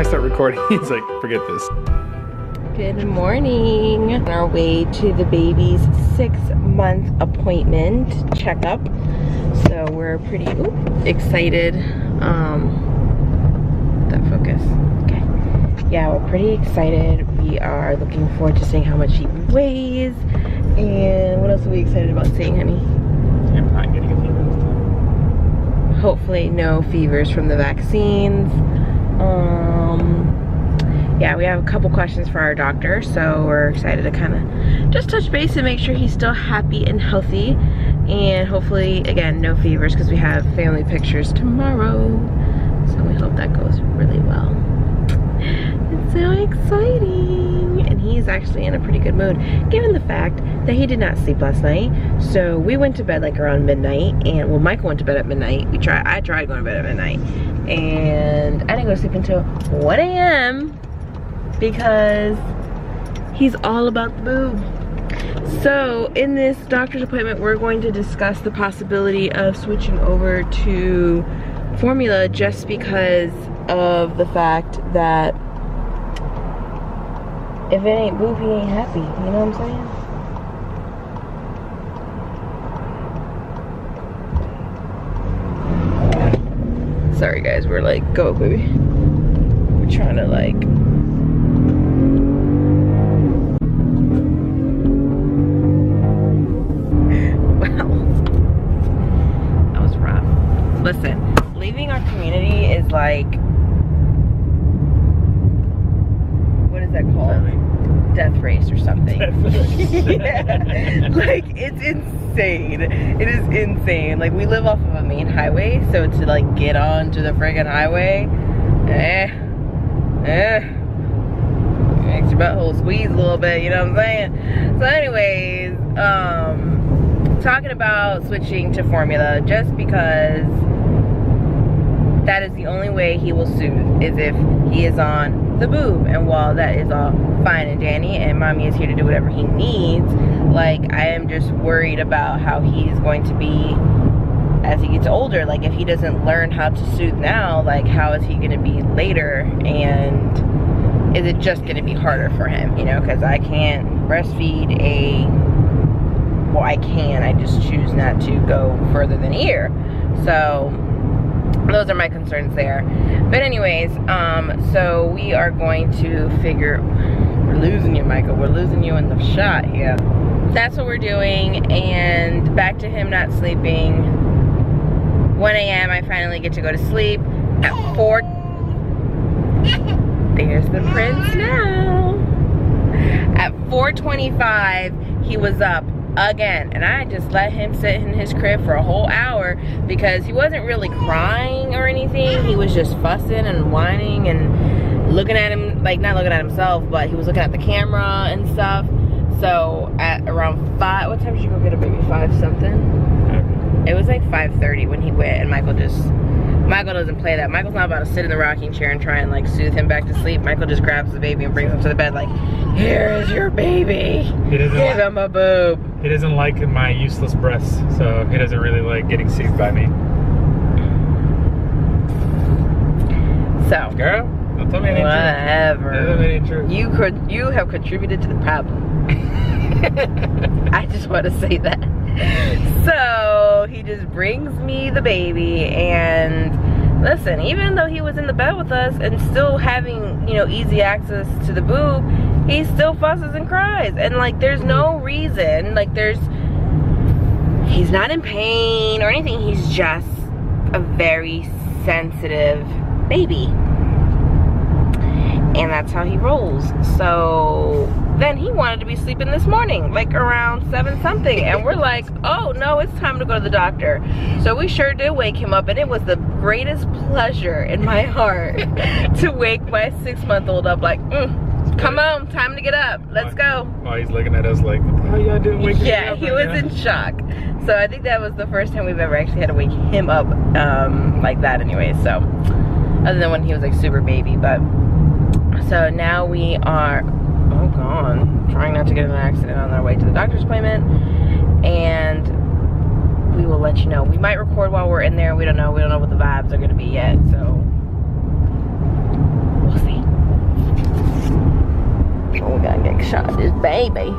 I start recording, he's like, forget this. Good morning. On our way to the baby's 6-month appointment checkup. So we're pretty excited. That focus. Okay. Yeah, we're pretty excited. We are looking forward to seeing how much he weighs. And what else are we excited about seeing, honey? I'm not getting a fever this time. Hopefully no fevers from the vaccines. Yeah, we have a couple questions for our doctor, so we're excited to kind of just touch base and make sure he's still happy and healthy. And hopefully, again, no fevers because we have family pictures tomorrow. So we hope that goes really well. It's so exciting. And he's actually in a pretty good mood, given the fact that he did not sleep last night. So we went to bed like around midnight, and well, Michael went to bed at midnight. I tried going to bed at midnight, and I didn't go to sleep until 1 a.m. because he's all about the boob. So in this doctor's appointment, we're going to discuss the possibility of switching over to formula just because of the fact that if it ain't boob, he ain't happy. You know what I'm saying? Sorry guys, we're like, go baby. We're trying to like listen, leaving our community is like, what is that called? Death race or something. Yeah. Like, it's insane. It is insane. Like, we live off of a main highway, so to like get onto the friggin' highway, makes your butthole squeeze a little bit, you know what I'm saying? So anyways, talking about switching to formula just because that is the only way he will soothe, is if he is on the boob. And while that is all fine and dandy and mommy is here to do whatever he needs, like, I am just worried about how he's going to be as he gets older. Like, if he doesn't learn how to soothe now, like, how is he going to be later? And is it just going to be harder for him, you know? Because I can't breastfeed well, I can, I just choose not to go further than ear. So those are my concerns there. But anyways, so we are going to figure, we're losing you, Michael, we're losing you in the shot here. That's what we're doing. And back to him not sleeping. 1 a.m. I finally get to go to sleep. At 4, there's the prince now. At 4:25 he was up again, and I just let him sit in his crib for a whole hour because he wasn't really crying or anything. He was just fussing and whining and looking at him, like, not looking at himself, but he was looking at the camera and stuff. So at around 5, what time did you go get a baby? 5 something? It was like 5:30 when he went, and Michael doesn't play that. Michael's not about to sit in the rocking chair and try and like soothe him back to sleep. Michael just grabs the baby and brings him to the bed like, here is your baby. Give him a boob. He doesn't like my useless breasts, so he doesn't really like getting soothed by me. So, girl, don't tell me anything. Whatever. You have contributed to the problem. I just want to say that. So he just brings me the baby, and listen, even though he was in the bed with us and still having, you know, easy access to the boob, he still fusses and cries. And like, there's no reason, like, he's not in pain or anything. He's just a very sensitive baby, and that's how he rolls. So then he wanted to be sleeping this morning, like around 7 something, and we're like, oh no, it's time to go to the doctor. So we sure did wake him up, and it was the greatest pleasure in my heart to wake my 6-month-old up like, come on, time to get up, let's go. Oh, he's looking at us like, what the hell y'all doing waking me up? Yeah, he was in shock. So I think that was the first time we've ever actually had to wake him up like that anyway. So other than when he was like super baby. But so now we are trying not to get in an accident on our way to the doctor's appointment, and we will let you know. We might record while we're in there. We don't know what the vibes are going to be yet, so we'll see. Oh, we gotta get a shot of this baby.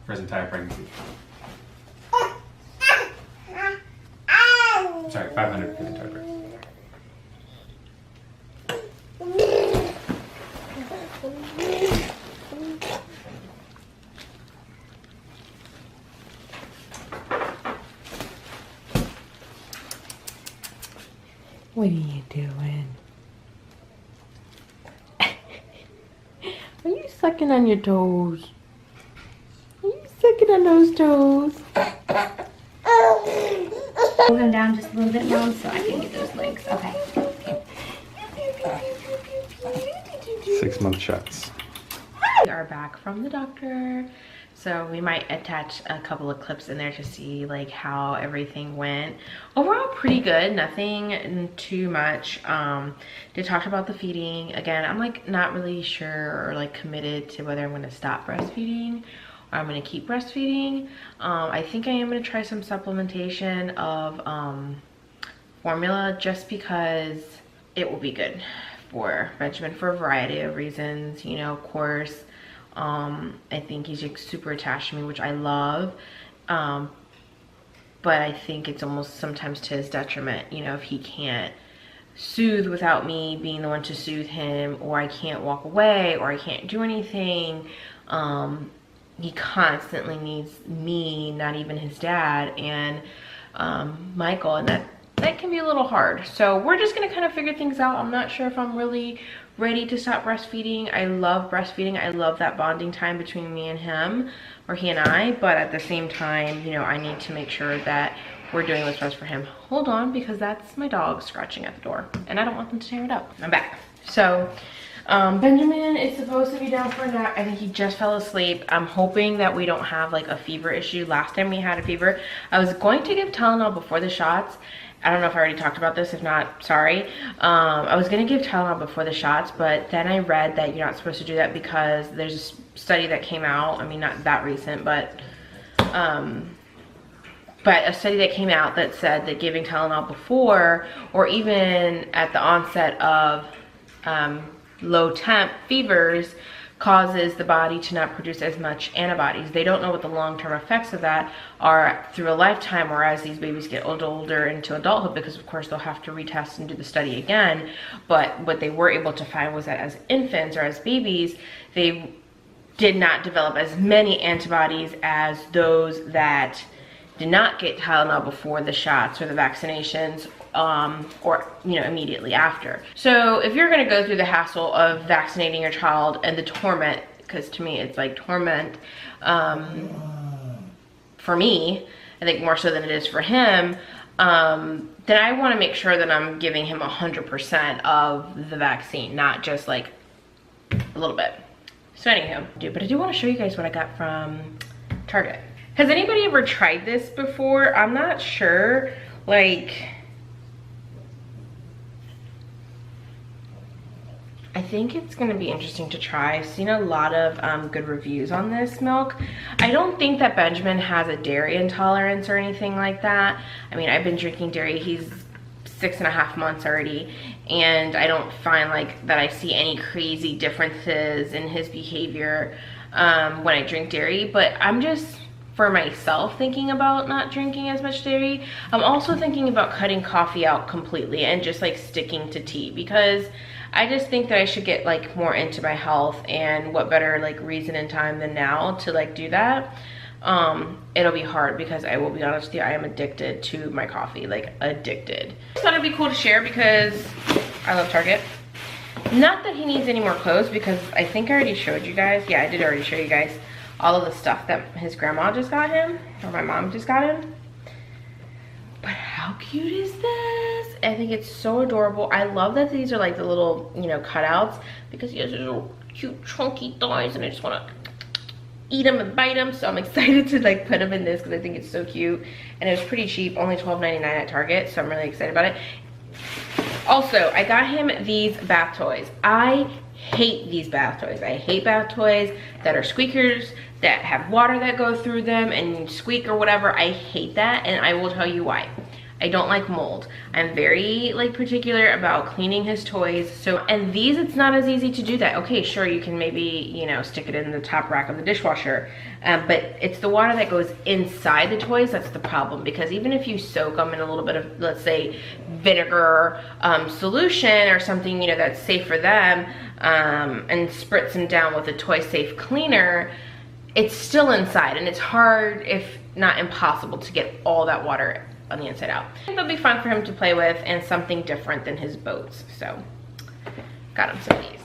For his entire pregnancy. Sorry, 500 for the entire pregnancy. What are you doing? Are you sucking on your toes? Are you sucking on those toes? Hold them down just a little bit now so I can get those legs. Okay. 6-month shots. We are back from the doctor, so we might attach a couple of clips in there to see like how everything went. Overall pretty good, nothing too much. They talked about the feeding again. I'm like not really sure or like committed to whether I'm going to stop breastfeeding or I'm going to keep breastfeeding. I think I am going to try some supplementation of formula just because it will be good for Benjamin for a variety of reasons. You know, of course, I think he's like super attached to me, which I love, but I think it's almost sometimes to his detriment, you know, if he can't soothe without me being the one to soothe him, or I can't walk away, or I can't do anything. He constantly needs me, not even his dad and Michael, and that can be a little hard. So we're just gonna kind of figure things out. I'm not sure if I'm really ready to stop breastfeeding. I love breastfeeding. I love that bonding time between me and him, or he and I, but at the same time, you know, I need to make sure that we're doing what's best for him. Hold on, because that's my dog scratching at the door and I don't want them to tear it up. I'm back. So Benjamin is supposed to be down for a nap. I think he just fell asleep. I'm hoping that we don't have like a fever issue. Last time we had a fever, I was going to give Tylenol before the shots, I don't know if I already talked about this. If not, sorry. I was gonna give Tylenol before the shots, but then I read that you're not supposed to do that because there's a study that came out. I mean, not that recent, but a study that came out that said that giving Tylenol before or even at the onset of low temp fevers causes the body to not produce as much antibodies. They don't know what the long-term effects of that are through a lifetime or as these babies get older into adulthood, because of course they'll have to retest and do the study again. But what they were able to find was that as infants or as babies, they did not develop as many antibodies as those that did not get Tylenol before the shots or the vaccinations, or immediately after. So if you're gonna go through the hassle of vaccinating your child and the torment, because to me it's like torment, for me, I think more so than it is for him, then I wanna make sure that I'm giving him 100% of the vaccine, not just like a little bit. So anywho, but I do wanna show you guys what I got from Target. Has anybody ever tried this before? I'm not sure, like, I think it's gonna be interesting to try. I've seen a lot of good reviews on this milk. I don't think that Benjamin has a dairy intolerance or anything like that. I mean, I've been drinking dairy, he's 6.5 months already, and I don't find like that I see any crazy differences in his behavior when I drink dairy, but I'm just, for myself, thinking about not drinking as much dairy. I'm also thinking about cutting coffee out completely and just like sticking to tea, because I just think that I should get like more into my health, and what better like reason and time than now to like do that. It'll be hard because I will be honest with you, I am addicted to my coffee, like addicted. I thought it'd be cool to share because I love Target. Not that he needs any more clothes, because I think I already showed you guys. Yeah, I did already show you guys all of the stuff that his grandma just got him, or my mom just got him. But how cute is this? I think it's so adorable. I love that these are like the little, cutouts, because he has these little cute chunky thighs and I just wanna eat them and bite them. So I'm excited to like put them in this because I think it's so cute. And it was pretty cheap, only $12.99 at Target, so I'm really excited about it. Also, I got him these bath toys. I hate these bath toys. I hate bath toys that are squeakers, that have water that go through them and squeak or whatever. I hate that, and I will tell you why. I don't like mold. I'm very like particular about cleaning his toys. So, and these, it's not as easy to do that. Okay, sure, you can maybe, stick it in the top rack of the dishwasher, but it's the water that goes inside the toys that's the problem, because even if you soak them in a little bit of, let's say, vinegar solution or something, that's safe for them, and spritz them down with a toy safe cleaner, it's still inside, and it's hard, if not impossible, to get all that water on the inside out. I think it'll be fun for him to play with, and something different than his boats. So got him some of these.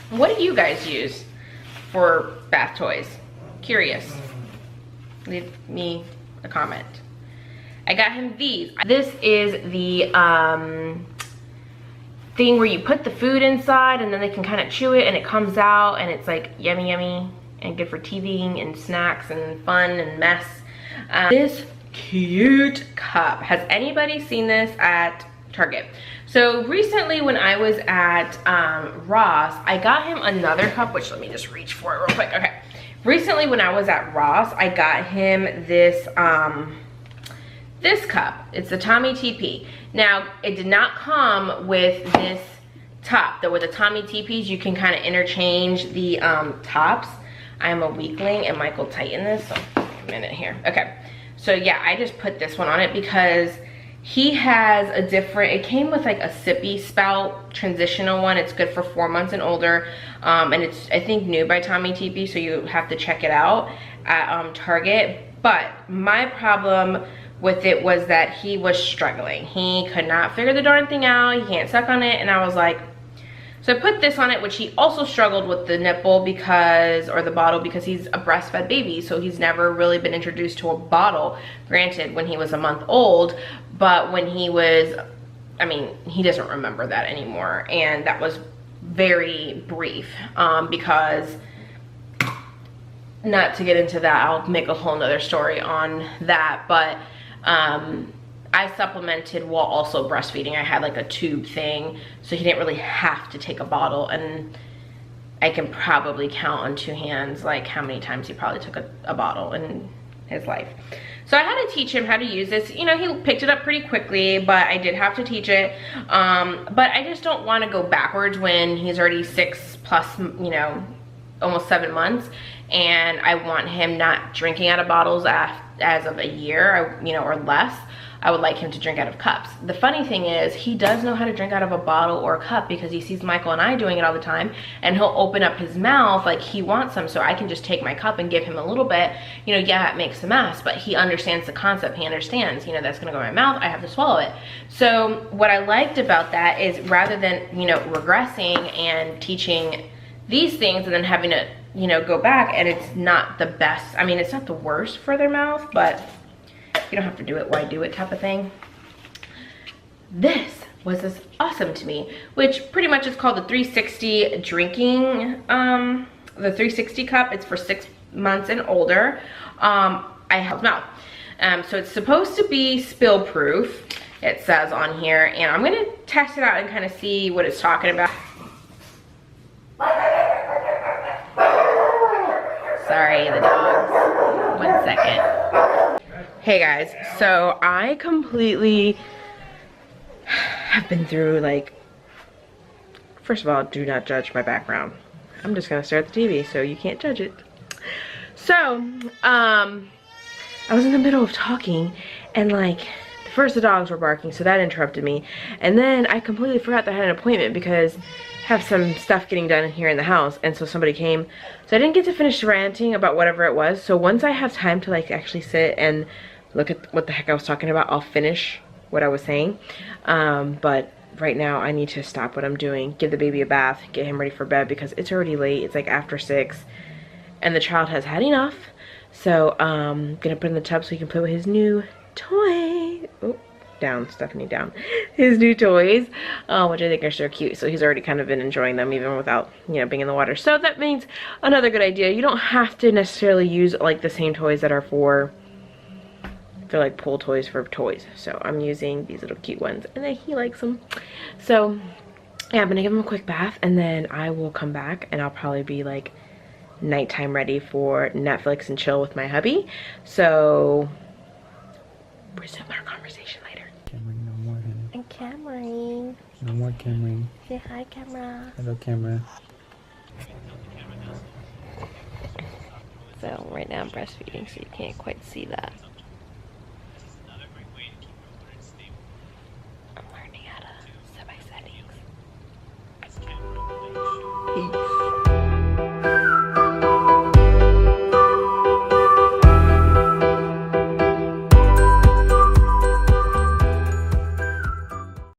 What do you guys use for bath toys? Curious. Leave me a comment. I got him these. This is the thing where you put the food inside and then they can kind of chew it and it comes out, and it's like yummy yummy and good for TVing and snacks and fun and mess. This cute cup. Has anybody seen this at Target? So recently when I was at Ross, I got him another cup, which let me just reach for it real quick. Okay. Recently when I was at Ross, I got him this this cup. It's the Tommy TP. Now, it did not come with this top. Though with the Tommy TPs, you can kind of interchange the tops. I am a weakling and Michael tightened this, so a minute here. Okay. So yeah, I just put this one on it because he has a different, it came with like a sippy spout transitional one. It's good for 4 months and older. And it's, I think, new by Tommy TP, so you have to check it out at Target. But my problem with it was that he was struggling. He could not figure the darn thing out. He can't suck on it. And I was like, so I put this on it, which he also struggled with the nipple because, or the bottle, because he's a breastfed baby. So he's never really been introduced to a bottle, granted when he was a month old, but when he was, I mean, he doesn't remember that anymore. And that was very brief because, not to get into that, I'll make a whole nother story on that, but I supplemented while also breastfeeding. I had like a tube thing, so he didn't really have to take a bottle, and I can probably count on 2 hands like how many times he probably took a bottle in his life. So I had to teach him how to use this. You know, he picked it up pretty quickly, but I did have to teach it. But I just don't want to go backwards when he's already 6 plus, you know, almost 7 months, and I want him not drinking out of bottles as of a year, you know, or less. I would like him to drink out of cups. The funny thing is, he does know how to drink out of a bottle or a cup because he sees Michael and I doing it all the time, and he'll open up his mouth like he wants some, so I can just take my cup and give him a little bit. You know, yeah, it makes a mess, but he understands the concept. He understands, you know, that's gonna go in my mouth, I have to swallow it. So what I liked about that is, rather than, you know, regressing and teaching these things and then having to, you know, go back, and it's not the best, I mean, it's not the worst for their mouth, but you don't have to do it, why do it type of thing. This was this awesome to me, which pretty much is called the 360 drinking, the 360 cup. It's for 6 months and older. I have mouth. So it's supposed to be spill proof, it says on here, and I'm gonna test it out and kind of see what it's talking about. Sorry, the dogs. 1 second. Hey guys, so I completely have been through, like, first of all, do not judge my background. I'm just gonna stare at the TV, so you can't judge it. So, I was in the middle of talking, and like, first the dogs were barking, so that interrupted me. And then I completely forgot that I had an appointment because I have some stuff getting done here in the house, and so somebody came. So I didn't get to finish ranting about whatever it was. So once I have time to like actually sit and look at what the heck I was talking about, I'll finish what I was saying. But right now I need to stop what I'm doing, give the baby a bath, get him ready for bed because it's already late. It's like after 6 and the child has had enough. So I'm gonna put him in the tub so he can play with his new toy. Oh, down, Stephanie, down. His new toys, which I think are so cute. So he's already kind of been enjoying them even without, you know, being in the water. So that means another good idea. You don't have to necessarily use like the same toys that are for, they're like pool toys for toys. So I'm using these little cute ones, and then he likes them. So yeah, I'm gonna give him a quick bath, and then I will come back, and I'll probably be like nighttime ready for Netflix and chill with my hubby. So resume our conversation later. Cameron, no more, honey. And Cameron. No more Cameron. Say hi, camera. Hello, camera. So right now I'm breastfeeding, so you can't quite see that.